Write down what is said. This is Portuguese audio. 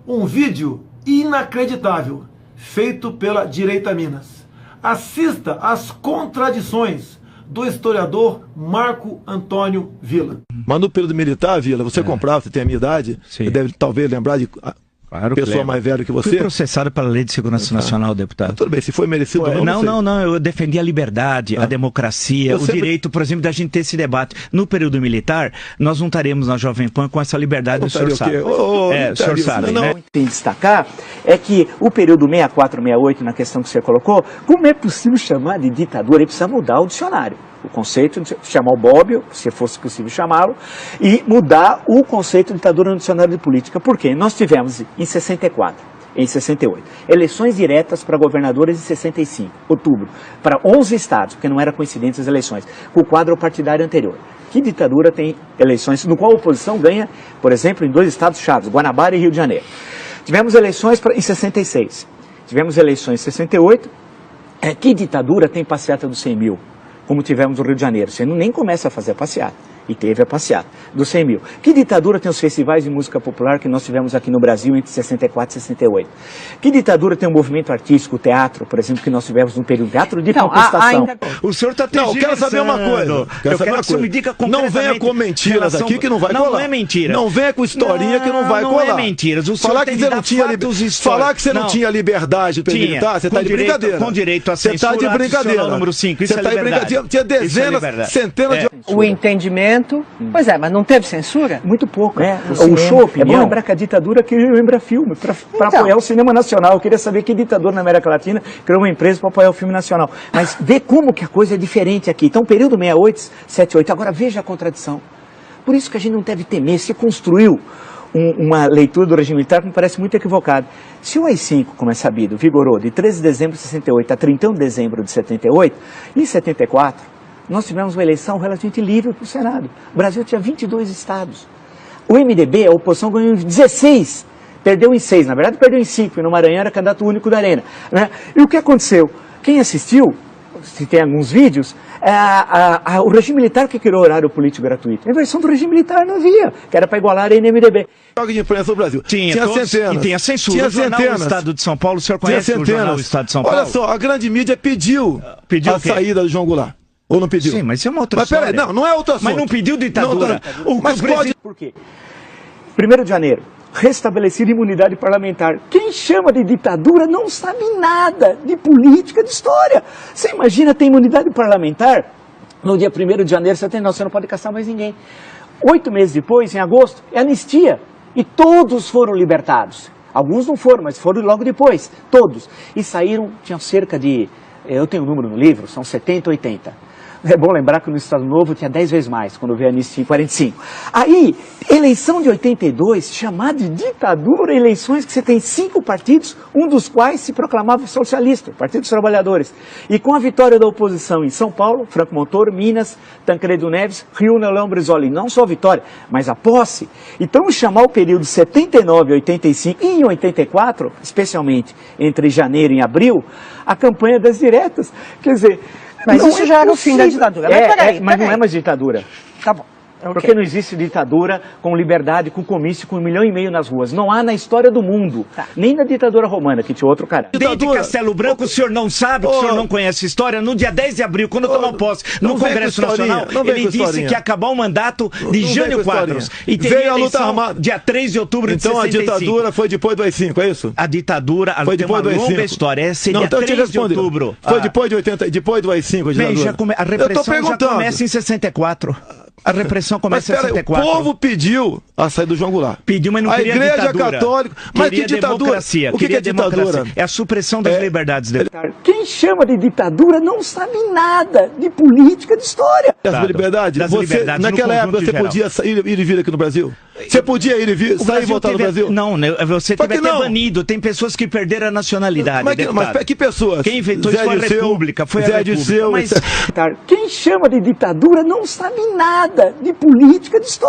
Um vídeo inacreditável, feito pela Direita Minas. Assista às contradições do historiador Marco Antônio Villa. Mas no período militar, Villa, você comprava, você tem a minha idade, você deve talvez lembrar de pessoa mais velha que você. Fui processado pela Lei de Segurança Nacional, deputado. Tudo bem, se foi merecido ou não. Não, eu defendi a liberdade, a democracia, o direito, por exemplo, da gente ter esse debate. No período militar, nós não estaremos na Jovem Pan com essa liberdade, o senhor sabe. O senhor sabe, né? O que tem que destacar é que o período 64, 68, na questão que você colocou, como é possível chamar de ditadura? Ele precisa mudar o dicionário. O conceito de chamar o Bobbio, se fosse possível chamá-lo, e mudar o conceito de ditadura no dicionário de política. Por quê? Nós tivemos em 64, em 68, eleições diretas para governadores em 65, outubro, para 11 estados, porque não era coincidente as eleições, com o quadro partidário anterior. Que ditadura tem eleições no qual a oposição ganha, por exemplo, em 2 estados chaves, Guanabara e Rio de Janeiro. Tivemos eleições em 66, tivemos eleições em 68, que ditadura tem passeata dos 100 mil? Como tivemos no Rio de Janeiro. Você nem começa a fazer a passeata. E teve a passeata dos 100 mil. Que ditadura tem os festivais de música popular que nós tivemos aqui no Brasil entre 64 e 68? Que ditadura tem o movimento artístico, o teatro, por exemplo, que nós tivemos no período teatro de contestação? O senhor está Não, eu quero saber uma coisa. Eu quero que você me diga não venha com mentiras aqui que não vai colar. Não é mentira. Não venha com historinha que não vai colar. Não é mentiras. Falar que você não tinha liberdade para militar, você está de brincadeira. Com direito a censura, você está de brincadeira. Número 5, isso você é liberdade. Tinha dezenas, centenas de... O entendimento. Pois é, mas não teve censura? Muito pouco. O show, é bom lembrar que a ditadura queria lembrar filme, para apoiar o cinema nacional. Eu queria saber que ditador na América Latina criou uma empresa para apoiar o filme nacional. Mas vê como que a coisa é diferente aqui. Então, período 68, 78, agora veja a contradição. Por isso que a gente não deve temer, se construiu uma leitura do regime militar que me parece muito equivocada. Se o AI-5, como é sabido, vigorou de 13 de dezembro de 68 a 31 de dezembro de 78, em 74, nós tivemos uma eleição relativamente livre para o Senado. O Brasil tinha 22 estados. O MDB, a oposição, ganhou em 16. Perdeu em 6. Na verdade, perdeu em 5. E no Maranhão era candidato único da Arena. Né? E o que aconteceu? Quem assistiu, se tem alguns vídeos, o regime militar que criou o horário político gratuito. A versão do regime militar não havia, que era para igualar a NMDB. Jogo de imprensa do Brasil. Tinha centenas. E tem a censura. Tinha o jornal centenas. O Estado de São Paulo, o senhor conhece o jornal O Estado de São Paulo? Olha só, a grande mídia pediu a saída do João Goulart. Ou não pediu? Sim, mas isso é uma outra história. Peraí, não é outro assunto. Mas não pediu ditadura. Mas pode... Por quê? 1º de janeiro, restabelecida imunidade parlamentar. Quem chama de ditadura não sabe nada de política, de história. Você imagina ter imunidade parlamentar? No dia 1º de janeiro, você não pode caçar mais ninguém. 8 meses depois, em agosto, é anistia. E todos foram libertados. Alguns não foram, mas foram logo depois. Todos. E saíram, tinham cerca de... Eu tenho o número no livro, são 70, 80. É bom lembrar que no Estado Novo tinha 10 vezes mais, quando veio a anistia em 45. Aí, eleição de 82, chamada de ditadura, eleições que você tem 5 partidos, um dos quais se proclamava socialista, Partido dos Trabalhadores. E com a vitória da oposição em São Paulo, Franco Montoro, Minas, Tancredo Neves, Rio, Leão Brizola, não só a vitória, mas a posse. Então, chamar o período 79 a 85 e em 84, especialmente entre janeiro e abril, a campanha das diretas. Quer dizer... Mas isso já era o fim da ditadura. Mas não é mais ditadura. Tá bom. Porque não existe ditadura com liberdade, com comício, com 1,5 milhão nas ruas. Não há na história do mundo. Nem na ditadura romana, que tinha outro cara. Desde Castelo Branco, o senhor não sabe, o senhor não conhece a história. No dia 10 de abril, quando tomou posse no Congresso Nacional, ele disse que ia acabar o mandato de Jânio Quadros. E veio a luta armada. Dia 3 de outubro de 65. Então a ditadura foi depois do AI-5, é isso? A ditadura, foi depois do AI-5. Longa história. Seria 3 de outubro. Foi depois de AI-5 a ditadura. A repressão já começa em 64. A repressão começa em 64. O povo pediu a saída do João Goulart. Pediu, mas não queria ditadura. A Igreja Católica... Mas que ditadura? Democracia. O que é ditadura? É a supressão das liberdades dele. Quem chama de ditadura não sabe nada de política, de história. Das liberdades? Naquela época você podia ir e vir aqui no Brasil? Você podia ir e vir, sair e voltar no Brasil? Não, você teve até banido. Tem pessoas que perderam a nacionalidade. Mas que pessoas? Quem inventou isso foi a República. Foi a República. Quem chama de ditadura não sabe nada de política, de história.